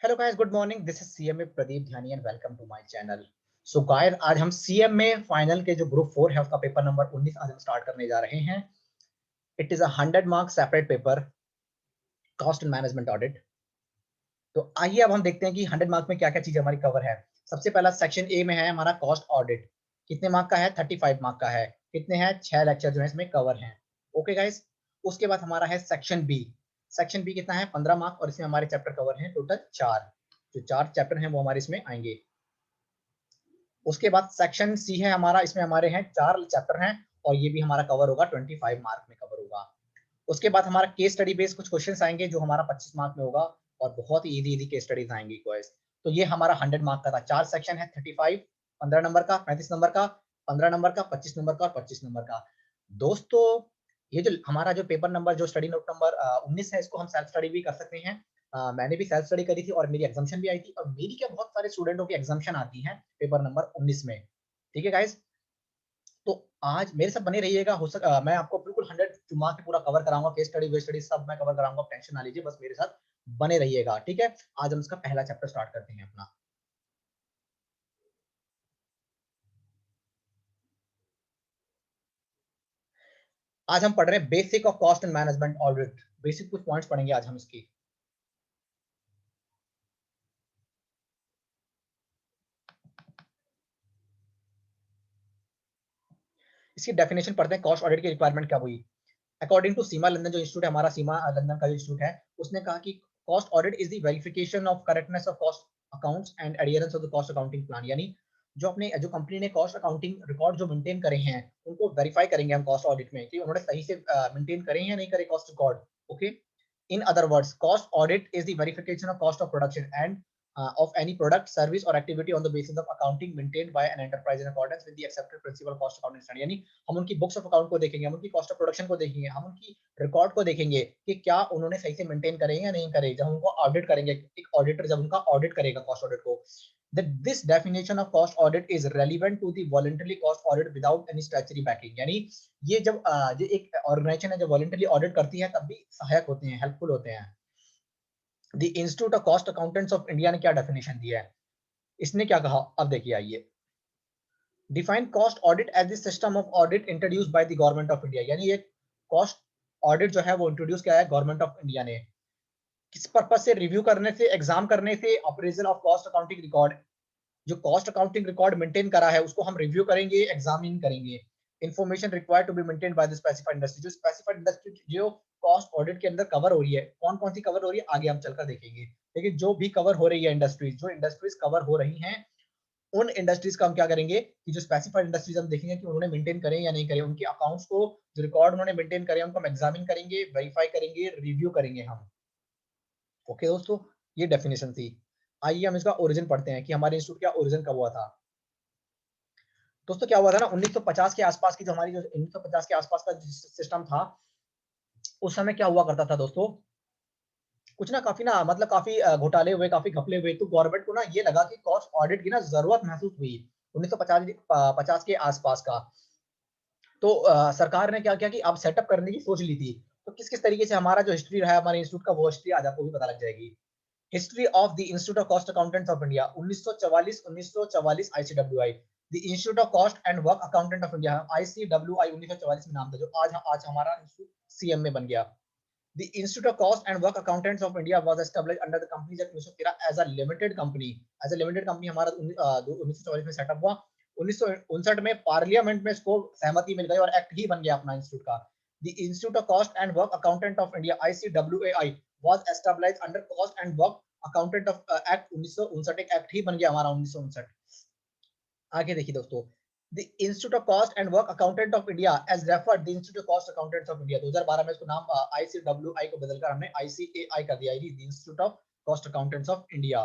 Hello guys, good morning. This is CMA Pradeep Dhyani and welcome to my channel. So guys, आज हम CMA final के जो group 4 है उसका पेपर नंबर 19 आज हम स्टार्ट करने जा रहे हैं। It is a 100 mark separate paper, cost and management audit. तो आइए अब हम देखते हैं कि 100 मार्क में क्या क्या चीजें हमारी कवर है। सबसे पहला सेक्शन ए में है हमारा कॉस्ट ऑडिट। कितने मार्क का है? 35 मार्क का है। कितने हैं? 6 लेक्चर जो है इसमें कवर हैं। Okay guys. उसके बाद हमारा है सेक्शन बी। सेक्शन बी कितना है? 15 मार्क, और इसमें हमारे चैप्टर कवर हैं टोटल 4। जो 4 चैप्टर हैं वो हमारे इसमें आएंगे। उसके बाद सेक्शन सी है हमारा, इसमें हमारे हैं 4 चैप्टर हैं, और ये भी हमारा कवर होगा, 25 मार्क में कवर होगा। उसके बाद हमारा केस स्टडी बेस्ड कुछ क्वेश्चंस आएंगे जो हमारा 25 मार्क में होगा, और बहुत ही इजी इजी केस स्टडीज आएंगी क्वेश्चन। तो ये हमारा 100 मार्क का था। 4 सेक्शन है, 35, 15 नंबर का, 35 नंबर का, 15 नंबर का, 25 नंबर का और 25 नंबर का। दोस्तों, ये जो हमारा जो पेपर नंबर जो स्टडी नोट नंबर 19 है, इसको हम सेल्फ स्टडी भी कर सकते हैं। मैंने भी सेल्फ स्टडी करी थी और मेरी एग्जाम्शन भी आई थी, और मेरी क्या बहुत सारे स्टूडेंटों की एग्जाम्शन आती है पेपर नंबर 19 में। ठीक है गाइज। तो आज मेरे साथ बने रहिएगा। मैं आपको बिल्कुल 100 मार्क पूरा कवर कराऊंगा। केस स्टडी वेस्ट स्टडी सब मैं कवर कराऊंगा, टेंशन ना लीजिए, बस मेरे साथ बने रहिएगा। ठीक है। आज हम इसका पहला चैप्टर स्टार्ट करते हैं अपना। आज हम पढ़ रहे हैं basic of cost and management audit. Basic कुछ पॉइंट्स पढ़ेंगे आज हम इसकी। इसकी डेफिनेशन पढ़ते हैं। कॉस्ट ऑडिट की रिक्वायरमेंट क्या हुई? अकॉर्डिंग टू सीमा लंदन, जो इंस्टीट्यूट है हमारा, सीमा लंदन का जो इंस्टीट्यूट है, उसने कहा कि cost audit is the verification of correctness of cost accounts and adherence of the cost accounting plan. यानी जो कंपनी ने कॉस्ट अकाउंटिंग रिकॉर्ड जो मेंटेन करे हैं, उनको वेरीफाई करेंगे हम कॉस्ट ऑडिट में कि उन्होंने सही से मेंटेन करे हैं या नहीं करे cost record. Okay. In other words, cost audit is the verification of cost of production and of any product, service or activity on the basis of accounting maintained by an enterprise in accordance with the accepted principle of cost accounting standard। यानी हम उनकी books of account को देखेंगे, हम उनकी cost of production को देखेंगे, हम उनकी रिकॉर्ड को देखेंगे कि क्या उन्होंने सही से मेंटेन करे या नहीं करे। जब उनको ऑडिट करेंगे, एक ऑडिटर जब उनका ऑडिट करेगा कॉस्ट ऑडिट को, that this definition of cost audit is relevant to the voluntary cost audit without any statutory backing। यानी ये जब ये एक ऑर्गेनाइजेशन है जब वॉलंटरी ऑडिट करती है तब भी सहायक होते हैं, हेल्पफुल होते हैं। The institute of cost accountants of India ने क्या डेफिनेशन दिया है? इसने क्या कहा, अब देखिए आइए। Define cost audit as the system of audit introduced by the government of India. यानी ये कॉस्ट ऑडिट जो है वो इंट्रोड्यूस किया है गवर्नमेंट ऑफ इंडिया ने। किस पर्पज से? रिव्यू करने से, एग्जाम करने से, appraisal of cost accounting record. जो कॉस्ट अकाउंटिंग रिकॉर्ड मेंटेन करा है उसको हम रिव्यू करेंगे, एग्जामिन करेंगे। Information required to be maintain by the specified industry. जो स्पेसिफाइड इंडस्ट्री जो कॉस्ट ऑडिट के अंदर कवर हो रही है, कौन कौन सी कवर हो रही है आगे हम चलकर देखेंगे। लेकिन जो भी कवर हो रही है इंडस्ट्रीज, जो इंडस्ट्रीज कवर हो रही हैं, उन इंडस्ट्रीज का हम क्या करेंगे कि जो स्पेसिफाइड इंडस्ट्रीज हम देखेंगे कि उन्होंने मेंटेन करें या नहीं करें, उनके अकाउंट्स को, जो रिकॉर्ड उन्होंने मेंटेन करे उनको हम एग्जामिन करेंगे, वेरीफाई करेंगे, रिव्यू करेंगे हम। ओके दोस्तों, ये डेफिनेशन थी। आइए हम इसका ओरिजिन पढ़ते हैं कि हमारे इंस्टीट्यूट का ओरिजिन कब हुआ था। दोस्तों क्या हुआ था ना, 1950 के आसपास की जो हमारी जो 1950 के आसपास का सिस्टम था, उस समय क्या हुआ करता था दोस्तों, कुछ ना काफी ना मतलब काफी घोटाले हुए, काफी घपले हुए। तो गवर्नमेंट को ना ये लगा कि कॉस्ट ऑडिट की ना जरूरत महसूस हुई 1950 के आसपास का। तो सरकार ने क्या किया कि अब सेटअप करने की सोच ली थी। तो किस किस तरीके से हमारा जो हिस्ट्री रहा है हमारे इंस्टीट्यूट का, वो हिस्ट्री आज आपको भी पता लग जाएगी। History of the institute of cost accountants of India 1944 ICWI. The institute of cost and work accountant of India, ICWI 1944 में नाम था, जो आज हमारा सीएम में बन गया। The Institute of Cost and Work Accountants of India was established under the Companies Act 1913 as a limited company। As a limited company हमारा 1944 में सेटअप हुआ। 1959 में पार्लियामेंट में इसको सहमति मिल गई और एक्ट ही बन गया अपना इंस्टीट्यूट का। The Institute of Cost and Work Accountant of India ICWAI was established under Cost and Work Accountant of Act 1959। एक एक्ट ही बन गया हमारा 1959। आगे देखिए दोस्तों, the institute of cost and work accountant of India as referred the institute of cost accountants of India. 2012 में इसको नाम आईसीडब्ल्यूआई को बदलकर हमने आईसीएआई कर दिया, the institute of cost accountants of India.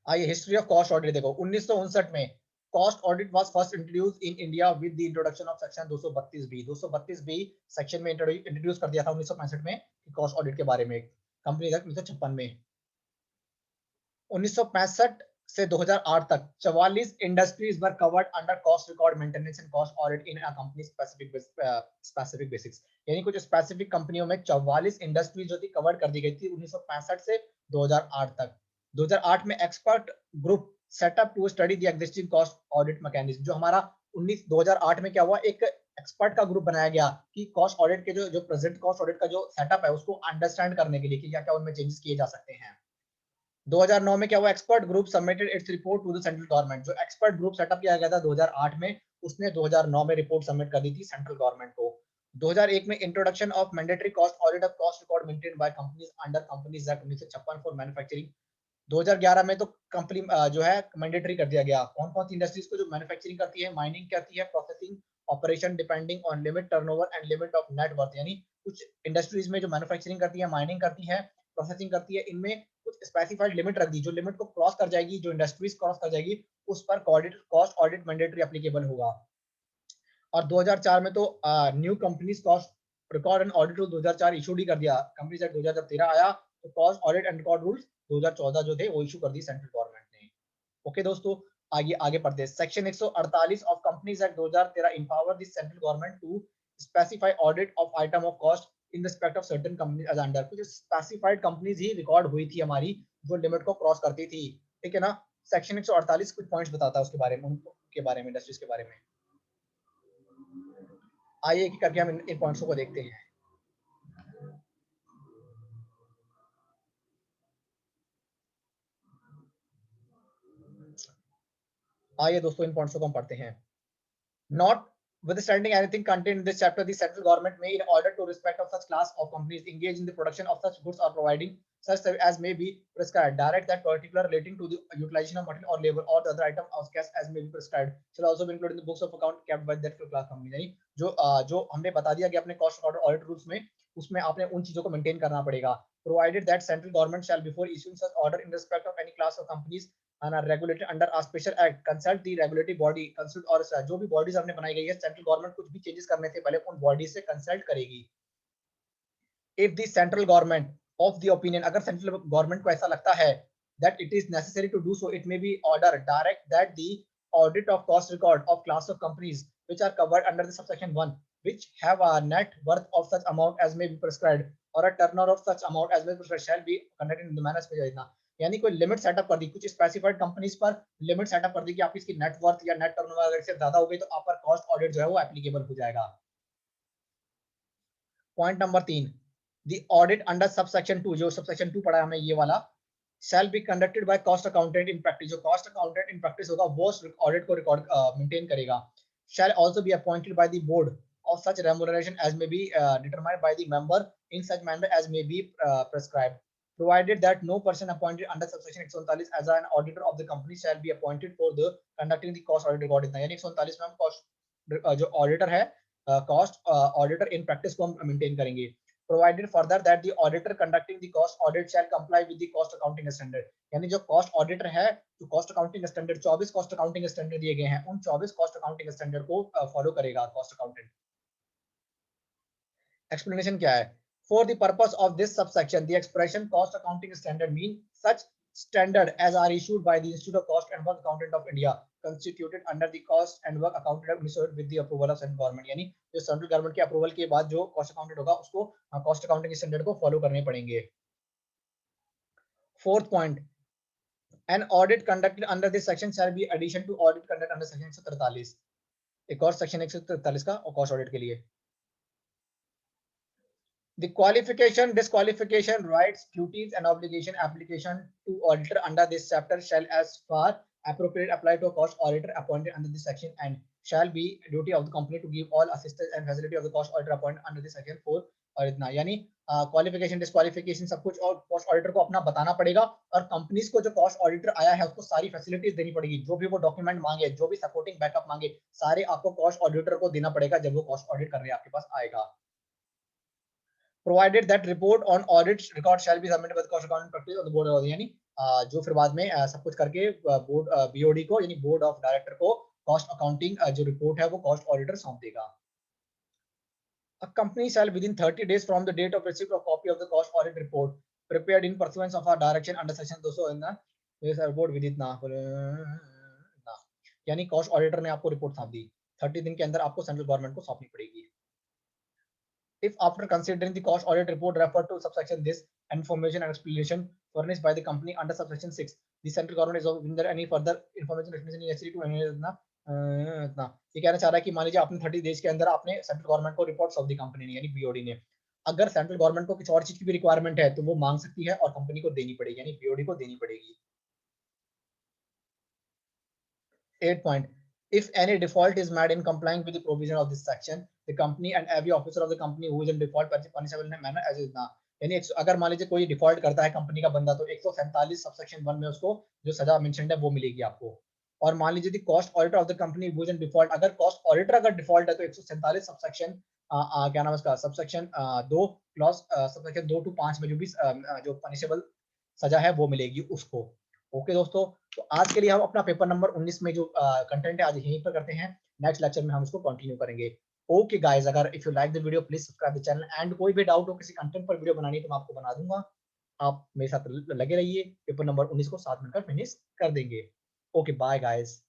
आइए हिस्ट्री ऑफ कॉस्ट ऑडिट देखो। 1959 में cost audit was first introduced in India with the introduction of section 232 B. 232 B section में इंट्रोड्यूस कर दिया था 1965 में कॉस्ट ऑडिट के बारे में, कंपनी एक्ट 1956 में। 1965 से 2008 तक 44 industries were covered under cost record maintenance and cost audit in a company specific basics. यानी कुछ स्पेसिफिक कंपनियों में 44 इंडस्ट्री जो थी कवर कर दी गई थी 1965 से 2008 तक। 2008 में expert group set up to study the existing cost audit mechanism. जो हमारा 2008 में क्या हुआ, एक एक्सपर्ट का ग्रुप बनाया गया कि कॉस्ट ऑडिट के जो प्रेजेंट कॉस्ट ऑडिट का जो सेटअप है उसको अंडरस्टैंड करने के लिए कि क्या क्या उनमें चेंजेस किए जा सकते हैं। 2009 में क्या हुआ, expert group submitted its report to the central government. जो एक्सपर्ट ग्रुप सेटअप किया गया था 2008 में, उसने 2009 में रिपोर्ट सबमिट कर दी थी सेंट्रल गवर्नमेंट को। 2001 में introduction of mandatory cost audit of cost record maintained by companies under companies act 1956 for manufacturing. 2011 में तो कंपनी जो है मैंडेटरी कर दिया गया। कौन कौन सी इंडस्ट्रीज को, जो मैन्युफैक्चरिंग करती है, माइनिंग करती है, processing, operation depending on limit turnover and limit of net worth. यानी कुछ इंडस्ट्रीज में जो मैन्युफैक्चरिंग करती है, माइनिंग करती है, प्रोसेसिंग करती है, इनमें कुछ स्पेसिफाइड लिमिट रख दी। जो लिमिट को क्रॉस कर जाएगी, जो इंडस्ट्रीज क्रॉस कर जाएगी, उस पर कॉस्ट ऑडिट मैंडेटरी एप्लीकेबल होगा। और 2004 में तो new companies cost record and audit rule 2004 issue ही कर दिया। कंपनीज एक्ट 2013 आया तो cost audit and record rules 2014 जो थे वो इशू कर दी सेंट्रल गवर्नमेंट ने। ओके दोस्तों, आगे आगे पढ़ते हैं। Section 148 of companies act 2013 empower the central government to specify audit of item of cost in respect of certain companies as under। कुछ स्पेसिफाइड कंपनीज ही रिकॉर्ड हुई थी हमारी जो लिमिट को क्रॉस करती थी, ठीक है ना। सेक्शन 148 कुछ पॉइंट्स बताता है उसके बारे में, उनके बारे में, इंडस्ट्रीज के बारे में। आइए एक करके हम इन पॉइंट्सों को देखते हैं। आइए दोस्तों इन पॉइंट्सों को हम पढ़ते हैं। Notwithstanding anything contained in this chapter, the central government may, in order to respect of such class of companies engaged in the production of such goods or providing such service as may be prescribed, direct that particular relating to the utilization of material or labor or the other item of cash as may be prescribed shall also be included in the books of account kept by that class company। यानी जो हमने बता दिया कि अपने cost audit rules में, उसमें आपने उन चीजों को मेंटेन करना पड़ेगा। Provided that central government shall before issuing such order in respect of any class of companies and are regulated under a special act consult the regulatory body consult, और जो भी बॉडीज हमने बनाई गई है, सेंट्रल गवर्नमेंट कुछ भी changes करने से पहले उन बॉडी से कंसल्ट करेगी। If the central government of the opinion, अगर सेंट्रल गवर्नमेंट को ऐसा लगता है that it is necessary to do so, it may be order direct that the audit of cost record of class of companies which are covered under the subsection 1 which have a net worth of such amount as may be prescribed or a turnover of such amount as may be prescribed shall be conducted in the manner specified। यानी कोई limit setup कर दी, कुछ specified companies पर limit setup कर दी कि आपकी इसकी net worth या नेट टर्नओवर अगर इससे ज्यादा हो गई तो आप पर कॉस्ट ऑडिट जो है वो एप्लीकेबल हो जाएगा। Point number 3, the audit under subsection 2, जो सबसेक्शन 2 पढ़ा है हमें ये वाला, shall be conducted by cost accountant in practice। जो cost accountant in practice होगा वो ऑडिट को रिकॉर्ड मेंटेन करेगा। shall also be appointed by the board of such remuneration as may be determined by the member in such manner as may be prescribed, provided that no person appointed under subsection 139 as an auditor of the company shall be appointed for the conducting the cost audit record। यानी 139 में हम cost जो auditor है, cost auditor in practice को हम maintain करेंगे। Provided further that the auditor conducting the cost audit shall comply with the cost accounting standard। यानी जो कॉस्ट ऑडिटर है, जो cost accounting standard 24 cost accounting standard दिए गए हैं, उन 24 कॉस्ट अकाउंटिंग स्टैंडर्ड को फॉलो करेगा कॉस्ट अकाउंटेंट। एक्सप्लेनेशन क्या है? For the purpose of this subsection, the expression cost accounting standard mean such standard as are issued by the Institute of Cost and Work Accountant of India, constituted under the Cost and Work Accountant Administration with the approval of central government। यानी जो central government के approval के बाद जो cost accountant होगा उसको cost accounting standard को follow करने पड़ेंगे। Fourth point, an audit conducted under this section shall be addition to audit conduct under section 143। एक और सेक्शन 143 का और कॉस्ट ऑडिट के लिए। The qualification, disqualification, rights, duties, and obligation application to auditor under this chapter shall, as far appropriate, apply to a cost auditor appointed under this section, and shall be duty of the company to give all assistance and facility of the cost auditor appointed under this section for। और इतना यानी qualification disqualification सब कुछ और cost auditor को अपना बताना पड़ेगा, और कंपनीज को जो कॉस्ट ऑडिटर आया है उसको सारी फैसिलिटीज देनी पड़ेगी। जो भी वो डॉक्यूमेंट मांगे, जो भी सपोर्टिंग बैकअप मांगे, सारे आपको कॉस्ट ऑडिटर को देना पड़ेगा जब वो कॉस्ट ऑडिट करने आपके पास आएगा। Provided that report on audit record shall be submitted by the cost accounting practice of the board of, यानी जो फिर बाद में सब कुछ करके बोर्ड बीओडी को यानी बोर्ड ऑफ डायरेक्टर को कॉस्ट अकाउंटिंग जो रिपोर्ट है वो कॉस्ट ऑडिटर सौंप देगा। A company shall within 30 days from the date of receipt of copy of the cost audit report prepared in pursuance of our direction under section 200 report विदित ना यानी cost auditor ने आपको report सौंप दी, 30 दिन के अंदर आपको सेंट्रल गवर्नमेंट को सौंपनी पड़ेगी। If after considering the cost audit report referred to subsection this information and explanation furnished by the company under subsection 6, the central government is under any further information explanation necessary to इतना ये कहना चाह रहा है कि मान लीजिए आपने 30 डेज के अंदर आपने सेंट्रल गवर्नमेंट को रिपोर्ट सौंप दी कंपनी ने यानी बीओडी ने, अगर सेंट्रल गवर्नमेंट को किसी और चीज की भी रिक्वायरमेंट है तो वो मांग सकती है और कंपनी को देनी पड़ेगी यानी बीओडी को देनी पड़ेगी। 8 point. If any default is made in complying with the provision of this section, the company and every officer of the company who is in default punishable in a manner as is now. यानी अगर मान लीजिए कोई default करता है company का बंदा तो 147 सबसेक्शन 1 में उसको जो सजा मेंशन्ड है वो मिलेगी आपको। और मान लीजिए दी cost auditor of the company who is in default, अगर कॉस्ट ऑडिटर अगर डिफॉल्ट है तो 147 सबसेक्शन क्या नाम है उसका सबसेक्शन 2 क्लॉज सबसेक्शन 2 to 5 में जो भी जो पनिशेबल सजा है वो मिलेगी उसको। ओके दोस्तों, तो आज के लिए हम अपना पेपर नंबर 19 में जो कंटेंट है आज यहीं पर करते हैं, नेक्स्ट लेक्चर में हम इसको कंटिन्यू करेंगे। ओके गाइस, अगर if you like the video please subscribe the channel and कोई भी डाउट हो किसी कंटेंट पर वीडियो बनानी है तो मैं आपको बना दूंगा, आप मेरे साथ लगे रहिए, पेपर नंबर 19 को 7 मिनट फिनिश कर देंगे। Okay bye guys.